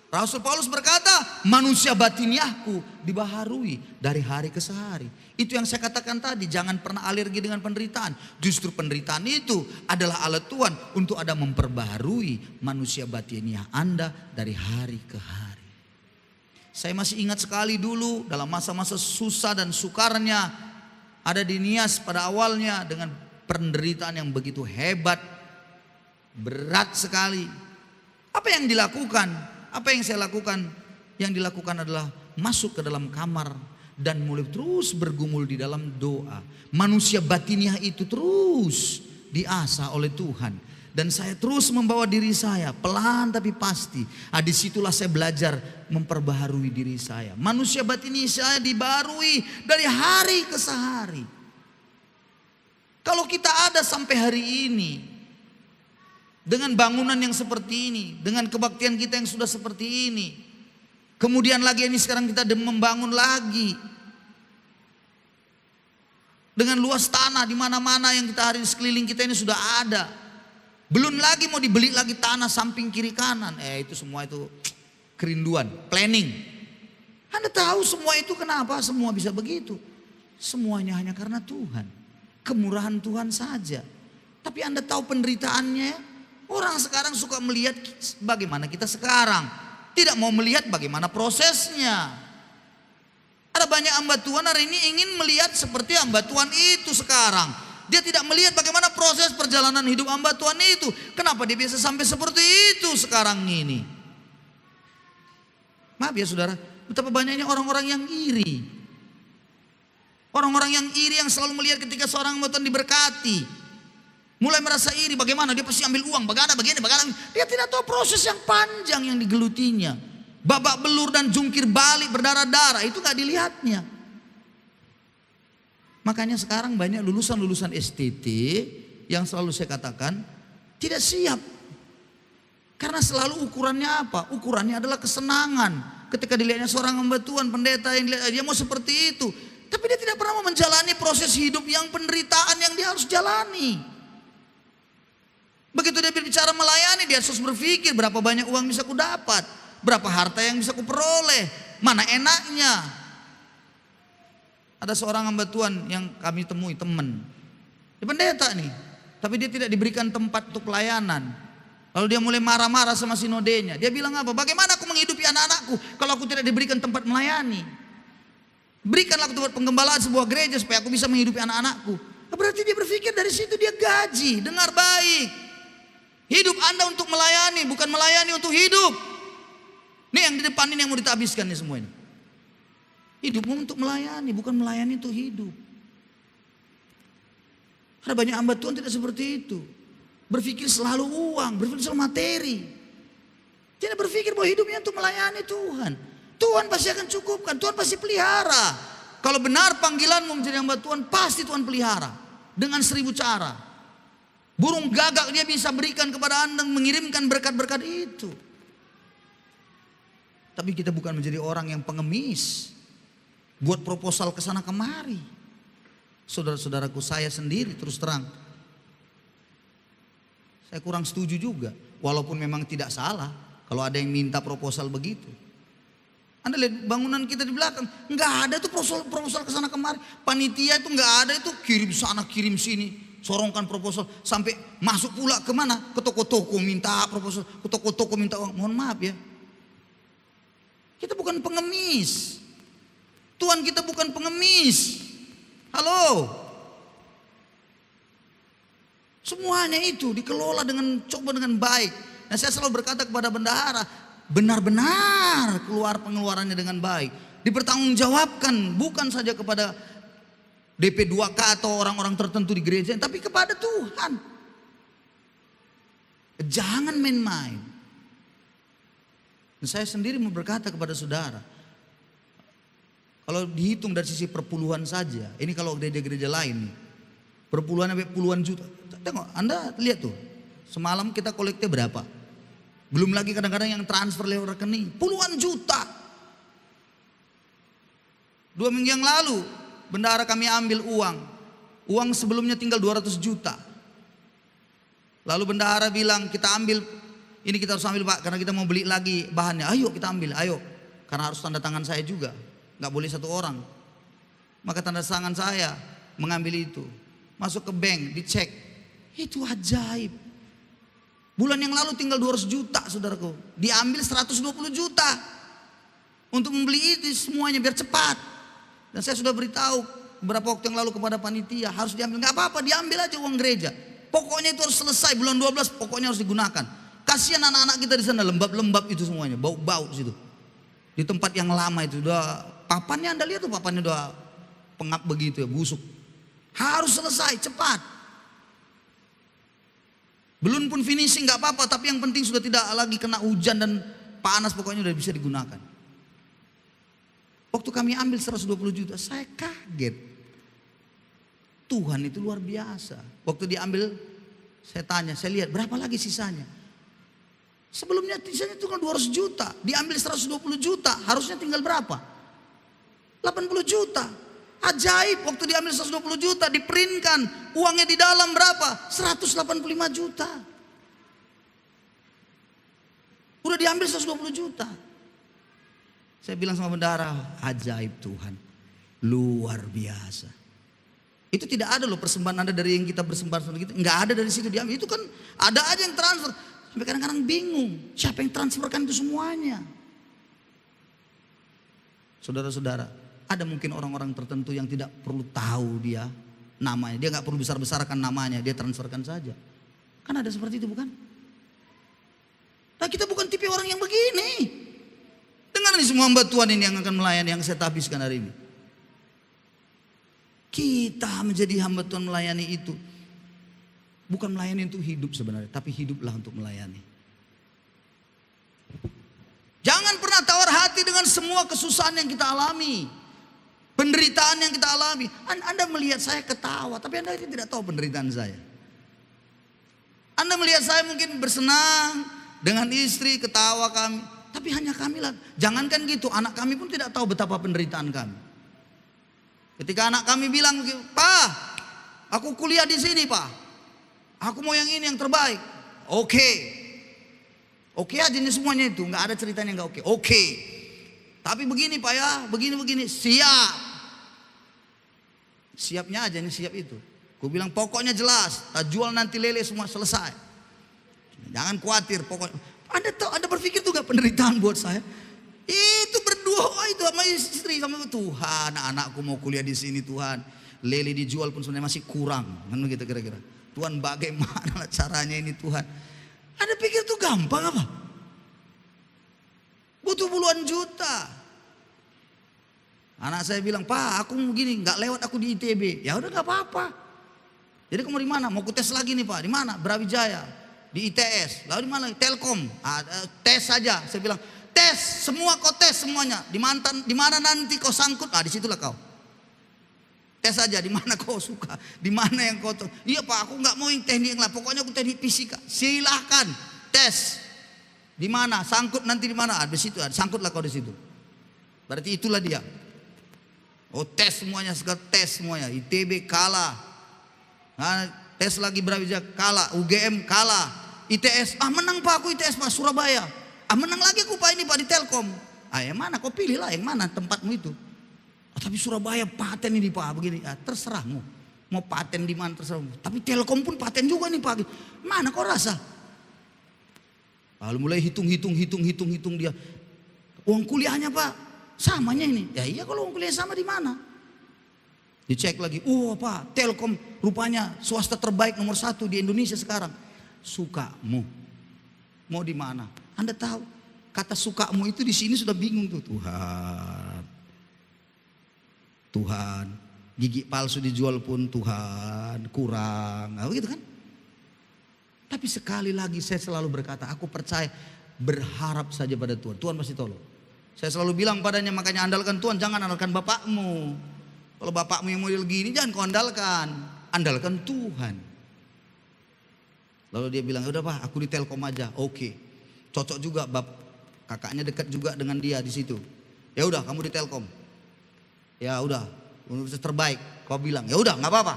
Rasul Paulus berkata, manusia batiniahku dibaharui dari hari ke hari. Itu yang saya katakan tadi, jangan pernah alergi dengan penderitaan. Justru penderitaan itu adalah alat Tuhan untuk ada memperbaharui manusia batiniah Anda dari hari ke hari. Saya masih ingat sekali dulu dalam masa-masa susah dan sukarnya ada di Nias pada awalnya dengan penderitaan yang begitu hebat, berat sekali. Apa yang dilakukan? Apa yang saya lakukan? Yang dilakukan adalah masuk ke dalam kamar dan mulai terus bergumul di dalam doa. Manusia batiniah itu terus diasah oleh Tuhan. Dan saya terus membawa diri saya pelan tapi pasti. Disitulah saya belajar memperbaharui diri saya. Manusia batiniah saya dibarui dari hari ke hari. Kalau kita ada sampai hari ini, dengan bangunan yang seperti ini, dengan kebaktian kita yang sudah seperti ini, kemudian lagi ini sekarang kita membangun lagi dengan luas tanah di mana-mana yang kita hari sekeliling kita ini sudah ada. Belum lagi mau dibeli lagi tanah samping kiri kanan. Itu semua itu kerinduan, planning. Anda tahu semua itu kenapa semua bisa begitu? Semuanya hanya karena Tuhan, kemurahan Tuhan saja. Tapi Anda tahu penderitaannya? Orang sekarang suka melihat bagaimana kita sekarang. Tidak mau melihat bagaimana prosesnya. Ada banyak hamba Tuhan hari ini ingin melihat seperti hamba Tuhan itu sekarang. Dia tidak melihat bagaimana proses perjalanan hidup hamba Tuhan itu. Kenapa dia bisa sampai seperti itu sekarang ini? Maaf ya saudara, betapa banyaknya orang-orang yang iri. Orang-orang yang iri yang selalu melihat ketika seorang hamba Tuhan diberkati. Mulai merasa iri, bagaimana dia pasti ambil uang, bagaimana begini, bagaimana. Dia tidak tahu proses yang panjang yang digelutinya. Babak belur dan jungkir balik berdarah-darah, itu gak dilihatnya. Makanya sekarang banyak lulusan-lulusan STT yang selalu saya katakan tidak siap. Karena selalu ukurannya apa? Ukurannya adalah kesenangan. Ketika dilihatnya seorang hamba Tuhan, pendeta yang dilihat, dia mau seperti itu. Tapi dia tidak pernah menjalani proses hidup yang penderitaan yang dia harus jalani. Begitu dia berbicara melayani, dia harus berpikir berapa banyak uang bisa ku dapat, berapa harta yang bisa ku peroleh, mana enaknya. Ada seorang hamba Tuhan yang kami temui, teman. Dia pendeta nih, tapi dia tidak diberikan tempat untuk pelayanan. Lalu dia mulai marah-marah sama sinodenya. Dia bilang apa? Bagaimana aku menghidupi anak-anakku kalau aku tidak diberikan tempat melayani? Berikanlah aku tempat penggembalaan sebuah gereja supaya aku bisa menghidupi anak-anakku. Berarti dia berpikir dari situ dia gaji. Dengar baik. Hidup Anda untuk melayani, bukan melayani untuk hidup. Ini yang di depan ini yang mau ditabiskan nih semua ini. Hidupmu untuk melayani, bukan melayani untuk hidup. Ada banyak hamba Tuhan tidak seperti itu. Berpikir selalu uang, berpikir selalu materi. Tidak berpikir bahwa hidupnya untuk melayani Tuhan. Tuhan pasti akan cukupkan, Tuhan pasti pelihara. Kalau benar panggilanmu menjadi hamba Tuhan, pasti Tuhan pelihara. Dengan 1000 cara. Burung gagak dia bisa berikan kepada Anda, mengirimkan berkat-berkat itu. Tapi kita bukan menjadi orang yang pengemis. Buat proposal ke sana kemari. Saudara-saudaraku, saya sendiri terus terang, saya kurang setuju juga. Walaupun memang tidak salah kalau ada yang minta proposal begitu. Anda lihat bangunan kita di belakang, nggak ada tuh proposal ke sana kemari. Panitia itu nggak ada, itu kirim sana kirim sini, sorongkan proposal sampai masuk pula kemana? Ke toko-toko minta proposal, ke toko-toko minta uang. Mohon maaf ya, kita bukan pengemis. Tuhan kita bukan pengemis. Halo. Semuanya itu dikelola coba dengan baik. Nah, saya selalu berkata kepada bendahara, benar-benar keluar pengeluarannya dengan baik. Dipertanggungjawabkan bukan saja kepada DP 2K atau orang-orang tertentu di gereja, tapi kepada Tuhan. Jangan main-main. Dan saya sendiri mau berkata kepada saudara, kalau dihitung dari sisi perpuluhan saja, ini kalau gereja-gereja lain nih, perpuluhan sampai puluhan juta. Tengok, Anda lihat tuh, semalam kita koleknya berapa? Belum lagi kadang-kadang yang transfer lewat rekening, puluhan juta. 2 minggu yang lalu, bendahara kami ambil uang sebelumnya tinggal 200 juta. Lalu bendahara bilang, kita ambil, ini kita harus ambil Pak, karena kita mau beli lagi bahannya. Ayo kita ambil, ayo. Karena harus tanda tangan saya juga. Gak boleh 1 orang. Maka tanda tangan saya mengambil itu. Masuk ke bank, dicek. Itu ajaib. Bulan yang lalu tinggal 200 juta saudaraku. Diambil 120 juta. Untuk membeli itu semuanya biar cepat. Dan saya sudah beritahu beberapa waktu yang lalu kepada panitia. Harus diambil, gak apa-apa, diambil aja uang gereja. Pokoknya itu harus selesai bulan 12, pokoknya harus digunakan. Kasihan anak-anak kita di sana, lembab-lembab itu semuanya. Bau-bau situ. Di tempat yang lama itu udah, papannya Anda lihat tuh, papannya udah pengap begitu ya, busuk. Harus selesai cepat. Belum pun finishing gak apa-apa, tapi yang penting sudah tidak lagi kena hujan dan panas, pokoknya udah bisa digunakan. Waktu kami ambil 120 juta, saya kaget. Tuhan itu luar biasa. Waktu diambil, saya tanya, saya lihat berapa lagi sisanya. Sebelumnya sisanya itu kan 200 juta, diambil 120 juta, harusnya tinggal berapa? 80 juta. Ajaib, waktu diambil 120 juta, diprintkan, uangnya di dalam berapa? 185 juta. Udah diambil 120 juta. Saya bilang sama bendahara, ajaib Tuhan, luar biasa. Itu tidak ada loh persembahan Anda dari yang kita bersembahkan gitu, nggak ada dari situ diambil. Itu kan ada aja yang transfer. Sampai kadang-kadang bingung, siapa yang transferkan itu semuanya? Saudara-saudara, ada mungkin orang-orang tertentu yang tidak perlu tahu dia namanya. Dia nggak perlu besar-besarkan namanya, dia transferkan saja. Kan ada seperti itu bukan? Nah kita bukan tipe orang yang begini. Dengar nih semua hamba Tuhan ini yang akan melayani, yang saya habiskan hari ini. Kita menjadi hamba Tuhan melayani itu. Bukan melayani untuk hidup sebenarnya, tapi hiduplah untuk melayani. Jangan pernah tawar hati dengan semua kesusahan yang kita alami. Penderitaan yang kita alami. Anda melihat saya ketawa, tapi Anda tidak tahu penderitaan saya. Anda melihat saya mungkin bersenang dengan istri, ketawa kami. Tapi hanya kami lah. Jangankan gitu, anak kami pun tidak tahu betapa penderitaan kami. Ketika anak kami bilang, "Pak, aku kuliah di sini, Pak. Aku mau yang ini yang terbaik." Oke. Oke aja nih semuanya itu, nggak ada ceritanya nggak oke. Oke. Tapi begini Pak ya, begini. Siap. Siapnya aja nih, siap itu. Ku bilang pokoknya jelas, tak jual nanti lele semua selesai. Jangan khawatir pokoknya. Anda tahu, Anda berpikir tuh gak penderitaan buat saya? Itu berdoa itu sama istri, sama Tuhan, anakku mau kuliah di sini Tuhan. Lele dijual pun sebenarnya masih kurang, kan begitu kira-kira. Tuhan bagaimana caranya ini Tuhan? Anda pikir tuh gampang apa? Butuh puluhan juta. Anak saya bilang, "Pak, aku mau gini, nggak lewat aku di ITB." Ya udah nggak apa-apa. Jadi kamu di mana? Mau ku tes lagi nih Pak. Di mana? Brawijaya. Di ITS. Lalu di mana? Telkom. Tes saja. Saya bilang, tes semua, kau tes semuanya. Di mana nanti kau sangkut? Disitulah kau. Tes saja di mana kau suka, di mana yang kau tahu. Iya Pak, aku nggak mau yang teknik yang lain. Pokoknya aku teknik fisika. Silahkan tes. Di mana? Sangkut nanti di mana? Di situ. Sangkutlah kau di situ. Berarti itulah dia. Oh tes semuanya, tes semuanya. ITB kalah. Nah, tes lagi Brawijaya kalah. UGM kalah. ITS, menang Pak aku ITS Pak Surabaya. Menang lagi aku Pak ini Pak di Telkom. Yang mana? Kau pilihlah yang mana tempatmu itu. Tapi Surabaya paten ini Pak begini. Terserahmu. Mau paten di mana terserahmu. Tapi Telkom pun paten juga nih Pak. Mana kau rasa? Lalu mulai hitung dia. Uang kuliahnya Pak samanya ini. Ya iya kalau uang kuliah sama di mana? Dicek lagi. Pak Telkom rupanya swasta terbaik nomor 1 di Indonesia sekarang. Sukamu. Mau di mana? Anda tahu kata sukamu itu di sini sudah bingung tuh. Tuhan, gigi palsu dijual pun Tuhan, kurang, begitu kan? Tapi sekali lagi saya selalu berkata, aku percaya, berharap saja pada Tuhan. Tuhan pasti tolong. Saya selalu bilang padanya, makanya andalkan Tuhan, jangan andalkan bapakmu. Kalau bapakmu yang model gini jangan kau andalkan, andalkan Tuhan. Lalu dia bilang, udah Pak, aku di Telkom aja. Oke, cocok juga, kakaknya dekat juga dengan dia di situ. Ya udah, kamu di Telkom. Ya udah, universitas terbaik. Kau bilang, ya udah, nggak apa-apa.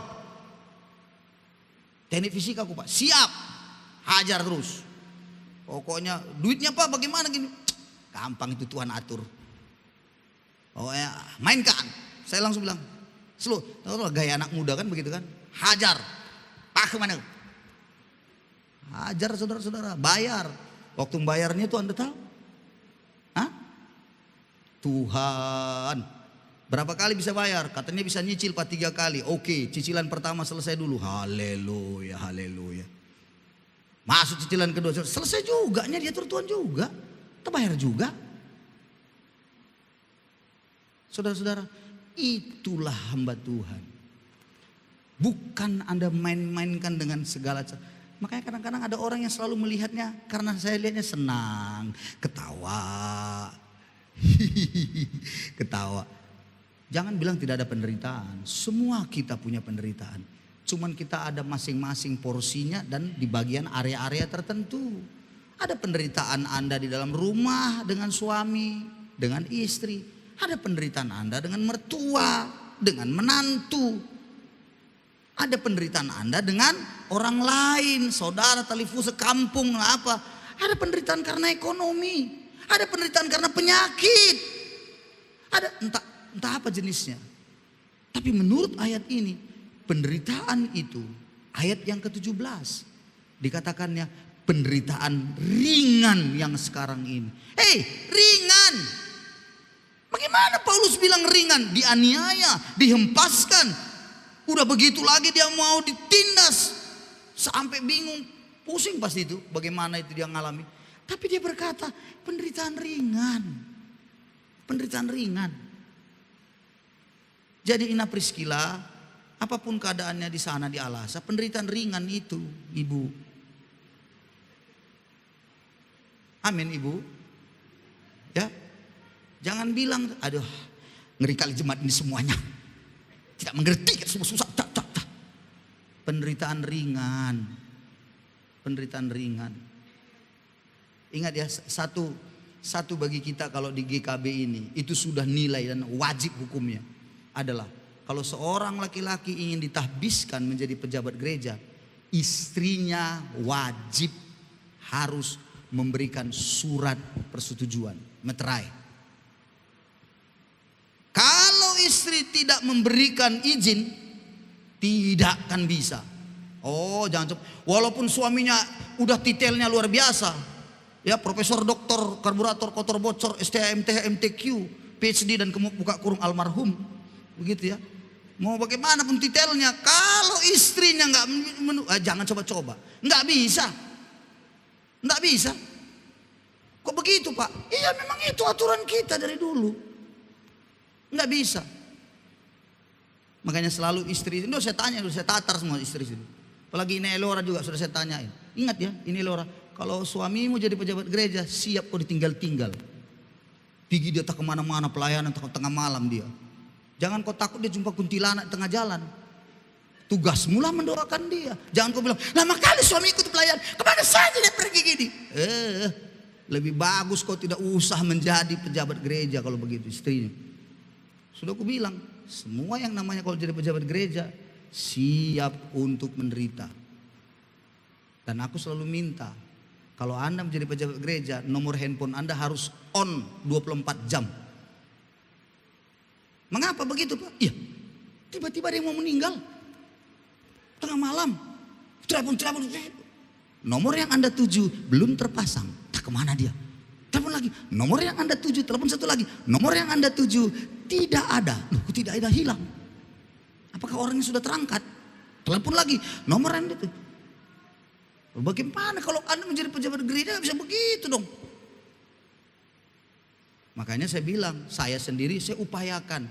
Teknik fisika aku Pak, siap, hajar terus. Pokoknya duitnya Pak, bagaimana gini? Gampang itu Tuhan atur. Pokoknya mainkan. Saya langsung bilang, tahu gaya anak muda kan begitu kan? Hajar. Pak kemana? Hajar saudara-saudara, bayar. Waktu bayarnya itu Anda tahu? Tuhan. Berapa kali bisa bayar? Katanya bisa nyicil Pak 3 kali. Oke, cicilan pertama selesai dulu. Haleluya, haleluya. Masuk cicilan kedua, selesai juga. Dia atur Tuhan juga. Terbayar juga. Saudara-saudara, itulah hamba Tuhan. Bukan Anda main-mainkan dengan segala cara. Makanya kadang-kadang ada orang yang selalu melihatnya, karena saya lihatnya senang, ketawa. Ketawa. Jangan bilang tidak ada penderitaan. Semua kita punya penderitaan. Cuman kita ada masing-masing porsinya dan di bagian area-area tertentu. Ada penderitaan Anda di dalam rumah dengan suami, dengan istri. Ada penderitaan Anda dengan mertua, dengan menantu. Ada penderitaan Anda dengan orang lain, saudara, talifu sekampung, apa. Ada penderitaan karena ekonomi. Ada penderitaan karena penyakit. Ada entah apa jenisnya. Tapi menurut ayat ini, penderitaan itu, ayat yang ke-17, dikatakannya penderitaan ringan yang sekarang ini. Ringan. Bagaimana Paulus bilang ringan? Dianiaya, dihempaskan. Udah begitu lagi dia mau ditindas. Sampai bingung, pusing pasti itu. Bagaimana itu dia ngalami. Tapi dia berkata, penderitaan ringan. Penderitaan ringan. Jadi Ina Priscilla, apapun keadaannya di sana di Alasa, penderitaan ringan itu, Ibu. Amin, Ibu. Ya. Jangan bilang, aduh, ngeri kali jemaat ini semuanya. Tidak mengerti, semua susah. Penderitaan ringan. Penderitaan ringan. Ingat ya, satu bagi kita kalau di GKB ini, itu sudah nilai dan wajib hukumnya. Adalah, kalau seorang laki-laki ingin ditahbiskan menjadi pejabat gereja, istrinya wajib harus memberikan surat persetujuan, meterai. Kalau istri tidak memberikan izin, tidak akan bisa. Oh, jangan coba. Walaupun suaminya udah titelnya luar biasa, ya, profesor, doktor, karburator, kotor bocor, STH, MTH, MTQ, PhD dan buka kurung almarhum, begitu ya. Mau bagaimana pun titelnya, kalau istrinya nggak jangan coba-coba, nggak bisa, nggak bisa. Kok begitu, Pak? Iya, memang itu aturan kita dari dulu. Nggak bisa. Makanya selalu istri, itu saya tanya, saya tatar semua istri. Apalagi ini Elora juga sudah saya tanyain. Ingat ya, ini Elora, kalau suamimu jadi pejabat gereja, siap kok ditinggal-tinggal. Pergi dia tak kemana-mana pelayanan, tengah malam dia. Jangan kau takut dia jumpa kuntilanak di tengah jalan. Tugasmu lah mendoakan dia. Jangan kau bilang, lama kali suami ikut pelayanan, kemana saja dia pergi gini. Lebih bagus kau tidak usah menjadi pejabat gereja kalau begitu istrinya. Sudah aku bilang, semua yang namanya kalau jadi pejabat gereja siap untuk menderita. Dan aku selalu minta, kalau Anda menjadi pejabat gereja, nomor handphone Anda harus on 24 jam. Mengapa begitu, Pak? Iya, tiba-tiba dia mau meninggal tengah malam, telepon. Nomor yang Anda tuju belum terpasang, tak kemana dia? Telepon lagi, nomor yang Anda tuju, telepon satu lagi, nomor yang Anda tuju tidak ada. Loh, tidak ada, hilang. Apakah orangnya sudah terangkat? Telepon lagi, nomor yang itu. Bagaimana kalau Anda menjadi pejabat gereja bisa begitu dong? Makanya saya bilang, saya sendiri saya upayakan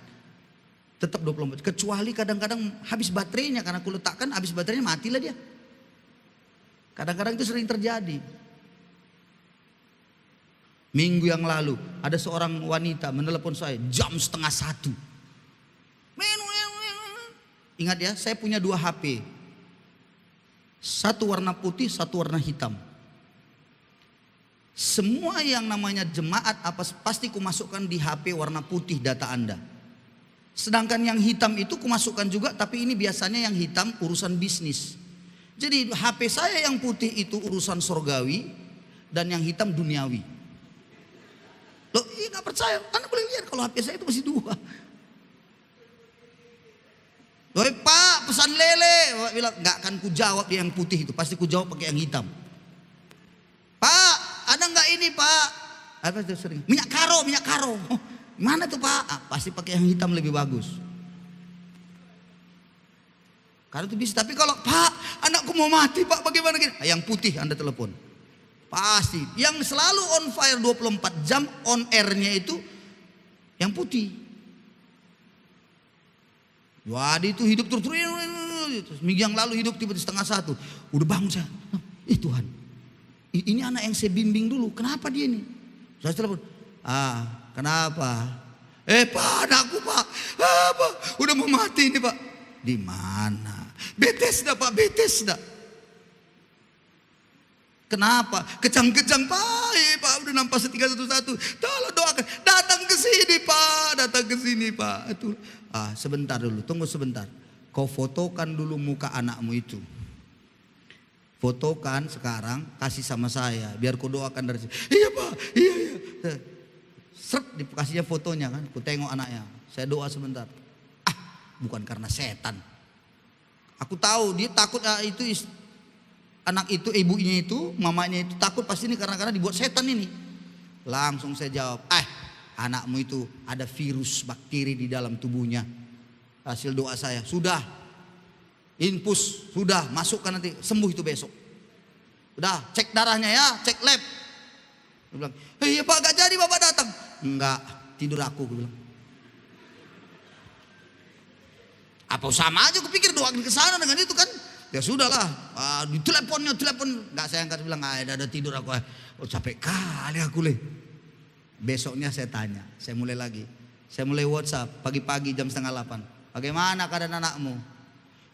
tetap 24. Kecuali kadang-kadang habis baterainya, karena aku letakkan habis baterainya matilah dia. Kadang-kadang itu sering terjadi. Minggu yang lalu ada seorang wanita menelepon saya jam 12:30. Ingat ya, saya punya 2 HP. Satu warna putih, satu warna hitam. Semua yang namanya jemaat apa pasti kumasukkan di HP warna putih data Anda. Sedangkan yang hitam itu kumasukkan juga, tapi ini biasanya yang hitam urusan bisnis. Jadi HP saya yang putih itu urusan surgawi dan yang hitam duniawi. Loh, iya gak percaya, Anda boleh lihat kalau HP saya itu masih 2. Loh, Pak, pesan lele. Pak bilang, gak akan ku jawab yang putih itu, pasti ku jawab pakai yang hitam. Pak, ada gak ini, Pak? Apa itu sering? Minyak karo. Oh, mana tuh, Pak? Pasti pakai yang hitam lebih bagus. Karena itu bisa. Tapi kalau, Pak, anakku mau mati, Pak, bagaimana gini? Yang putih Anda telepon. Pasti. Yang selalu on fire 24 jam on airnya itu yang putih. Jadi itu hidup terus. Minggu yang lalu hidup tiba-tiba 12:30. Udah bangun saya. Tuhan. Ini anak yang saya bimbing dulu. Kenapa dia ini? Saya telepon. Kenapa? Pak, anakku, Pak. Pak, udah mau mati ini, Pak. Di mana? Bethesda, Pak, Bethesda. Kenapa? Kejang-kejang, Pak, udah nampak 311. Tolong doakan. Datang ke sini, Pak. Itu. Sebentar dulu, tunggu sebentar. Kau fotokan dulu muka anakmu itu. Fotokan sekarang, kasih sama saya, biar kau doakan dari sini. Iya, Pak, iya. Seret, dikasihnya fotonya kan, ku tengok anaknya. Saya doa sebentar. Bukan karena setan. Aku tahu dia takut itu. Anak itu, ibunya itu, mamanya itu takut pasti ini karena dibuat setan ini. Langsung saya jawab, anakmu itu ada virus bakteri di dalam tubuhnya. Hasil doa saya, sudah Infus sudah masukkan, nanti sembuh itu besok. Udah cek darahnya ya, cek lab. Dia bilang, iya Pak, gak jadi Bapak datang. Enggak, tidur aku, gue bilang. Apa sama aja, gue pikir doain ke sana dengan itu kan. Ya sudahlah, di telepon, nggak saya angkat, bilang ada tidur aku. Oh capek kali aku le. Besoknya saya tanya, saya mulai lagi. Saya mulai WhatsApp pagi-pagi jam 7:30. Bagaimana keadaan anakmu?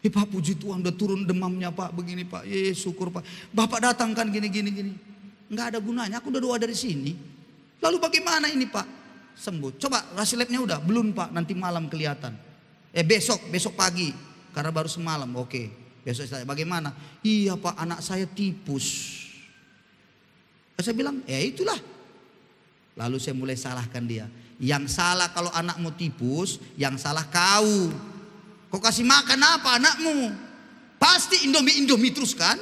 Pak, puji Tuhan udah turun demamnya Pak, begini Pak. Syukur Pak. Bapak datang kan gini. Nggak ada gunanya, aku udah doa dari sini. Lalu bagaimana ini Pak? Sembuh. Coba hasil labnya udah? Belum Pak, nanti malam kelihatan. Besok pagi, karena baru semalam. Oke, besok saya bagaimana? Iya Pak, anak saya tipus. Saya bilang, itulah. Lalu saya mulai salahkan dia. Yang salah kalau anakmu tipus, yang salah kau. Kau kasih makan apa anakmu? Pasti Indomie terus kan?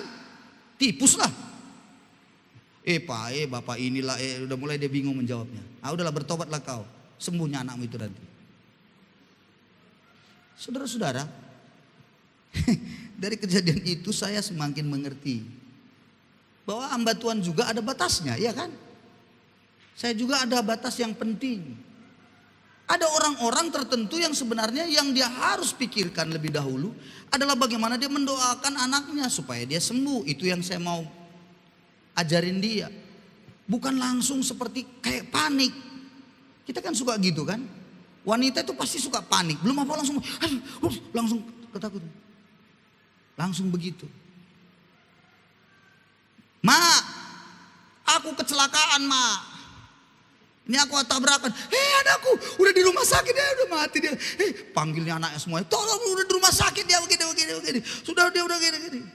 Tipus lah. Pak, Bapak inilah, udah mulai dia bingung menjawabnya. Udahlah, bertobatlah kau. Sembuhnya anakmu itu nanti. Saudara-saudara, dari kejadian itu saya semakin mengerti bahwa hamba Tuhan juga ada batasnya, ya kan? Saya juga ada batas yang penting. Ada orang-orang tertentu yang sebenarnya yang dia harus pikirkan lebih dahulu adalah bagaimana dia mendoakan anaknya supaya dia sembuh. Itu yang saya mau ajarin dia. Bukan langsung seperti kayak panik. Kita kan suka gitu kan. Wanita itu pasti suka panik. Belum apa langsung ketakutan. Langsung begitu. Mak, aku kecelakaan Mak. Ini aku tabrakan. Anakku udah di rumah sakit ya, udah mati dia. Panggilnya anaknya semuanya. Tolong, udah di rumah sakit dia begini. Sudah dia udah gini.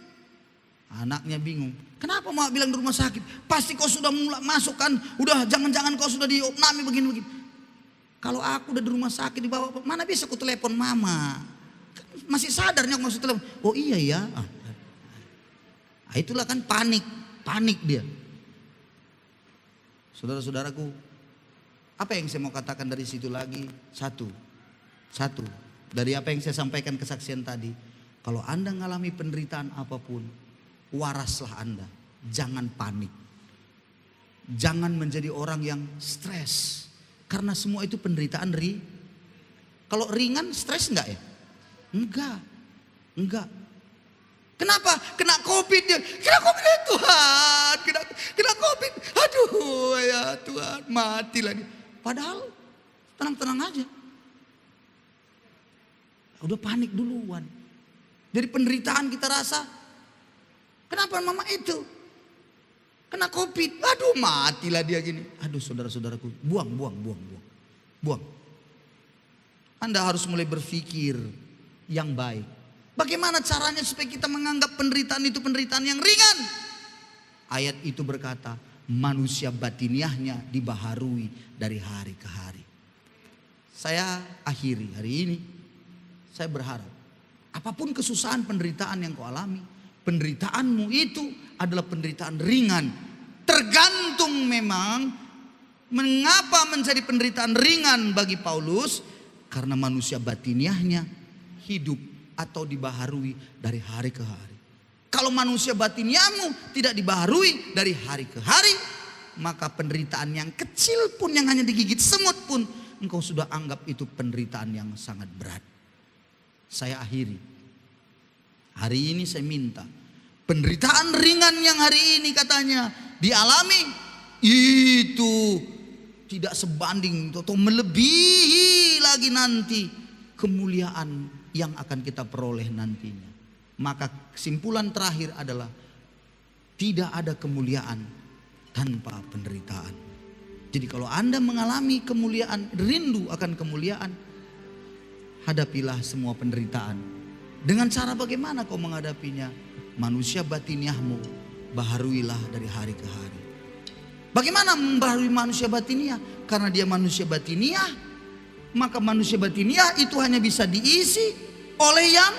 Anaknya bingung. Kenapa Mak bilang di rumah sakit? Pasti kau sudah mulai masuk kan. Udah jangan-jangan kau sudah diopnami begini. Kalau aku udah di rumah sakit dibawa, mana bisa aku telepon Mama? Masih sadarnya aku masuk telepon. Oh iya ya. Itulah kan panik dia. Saudara-saudaraku, apa yang saya mau katakan dari situ lagi? Satu. Dari apa yang saya sampaikan kesaksian tadi. Kalau Anda mengalami penderitaan apapun, waraslah Anda. Jangan panik. Jangan menjadi orang yang stres. Karena semua itu penderitaan Kalau ringan stres enggak ya? Enggak. Kenapa? Kena COVID dia. Kena COVID ya Tuhan. Kena COVID. Aduh ya Tuhan, mati lagi. Padahal tenang-tenang aja. Udah panik duluan. Dari penderitaan kita rasa. Kenapa Mama itu? Kena COVID. Aduh matilah dia gini. Aduh saudara-saudaraku. Buang. Anda harus mulai berpikir yang baik. Bagaimana caranya supaya kita menganggap penderitaan itu penderitaan yang ringan? Ayat itu berkata, manusia batiniahnya dibaharui dari hari ke hari. Saya akhiri hari ini. Saya berharap apapun kesusahan penderitaan yang kau alami, penderitaanmu itu adalah penderitaan ringan. Tergantung memang mengapa menjadi penderitaan ringan bagi Paulus. Karena manusia batiniahnya hidup atau dibaharui dari hari ke hari. Kalau manusia batiniahmu tidak dibaharui dari hari ke hari, maka penderitaan yang kecil pun, yang hanya digigit semut pun, engkau sudah anggap itu penderitaan yang sangat berat. Saya akhiri. Hari ini saya minta penderitaan ringan yang hari ini katanya dialami itu tidak sebanding atau melebihi lagi nanti kemuliaan yang akan kita peroleh nantinya. Maka kesimpulan terakhir adalah tidak ada kemuliaan tanpa penderitaan. Jadi kalau Anda mengalami kemuliaan, rindu akan kemuliaan, hadapilah semua penderitaan. Dengan cara bagaimana kau menghadapinya? Manusia batiniahmu baharuilah dari hari ke hari. Bagaimana membaharui manusia batiniah? Karena dia manusia batiniah, maka manusia batiniah itu hanya bisa diisi oleh yang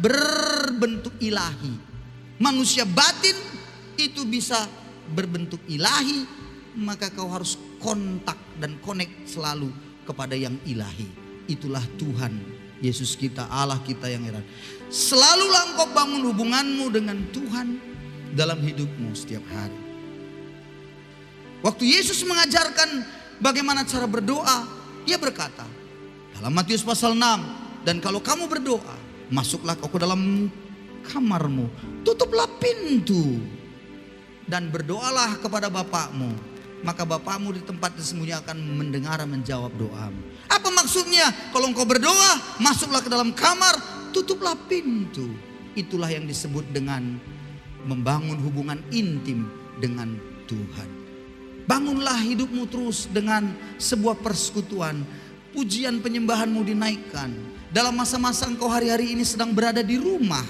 berbentuk ilahi. Manusia batin itu bisa berbentuk ilahi, maka kau harus kontak dan connect selalu kepada yang ilahi. Itulah Tuhan Yesus kita, Allah kita yang heran. Selalulah engkau bangun hubunganmu dengan Tuhan dalam hidupmu setiap hari. Waktu Yesus mengajarkan bagaimana cara berdoa, Dia berkata dalam Matius pasal 6, dan kalau kamu berdoa, masuklah kau ke dalam kamarmu, tutuplah pintu, dan berdoalah kepada Bapakmu, maka Bapakmu di tempat tersembunyi akan mendengar dan menjawab doamu. Apa maksudnya? Kalau engkau berdoa, masuklah ke dalam kamar, tutuplah pintu. Itulah yang disebut dengan membangun hubungan intim dengan Tuhan. Bangunlah hidupmu terus dengan sebuah persekutuan. Pujian penyembahanmu dinaikkan. Dalam masa-masa engkau hari-hari ini sedang berada di rumah.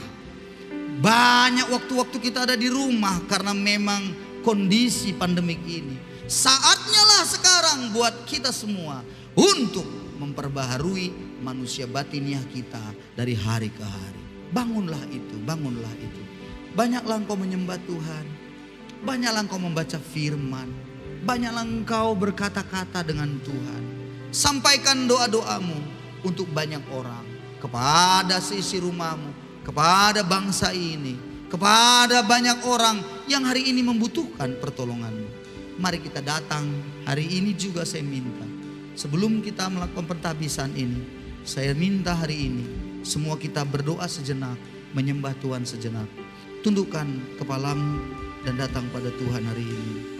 Banyak waktu-waktu kita ada di rumah karena memang kondisi pandemik ini. Saatnya lah sekarang buat kita semua untuk memperbaharui manusia batiniah kita dari hari ke hari. Bangunlah itu, bangunlah itu. Banyaklah engkau menyembah Tuhan. Banyaklah engkau membaca firman. Banyaklah engkau berkata-kata dengan Tuhan. Sampaikan doa-doamu untuk banyak orang. Kepada seisi rumahmu, kepada bangsa ini, kepada banyak orang yang hari ini membutuhkan pertolonganmu. Mari kita datang hari ini juga. Saya minta, sebelum kita melakukan pentahbisan ini, saya minta hari ini semua kita berdoa sejenak, menyembah Tuhan sejenak. Tundukkan kepalamu dan datang pada Tuhan hari ini.